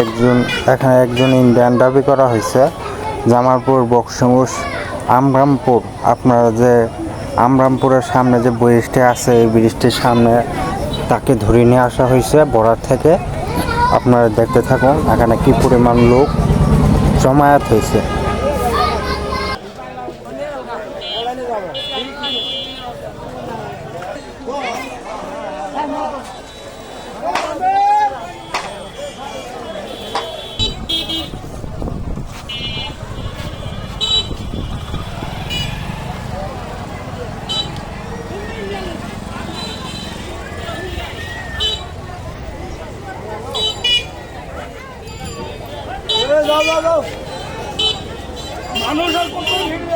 একজন ইন্ডিয়ান দাবি করা হয়েছে। জামালপুর বকশিমুশ আমরামপুর, আপনারা যে আমরামপুরের সামনে যে ব্রিজটি আছে এই ব্রিজটির সামনে তাকে ধরে নিয়ে আসা হয়েছে বর্ডার থেকে। আপনারা দেখতে থাকুন এখানে কি পরিমাণ লোক জমায়েত হয়েছে। মানুষ আর কত ভিড়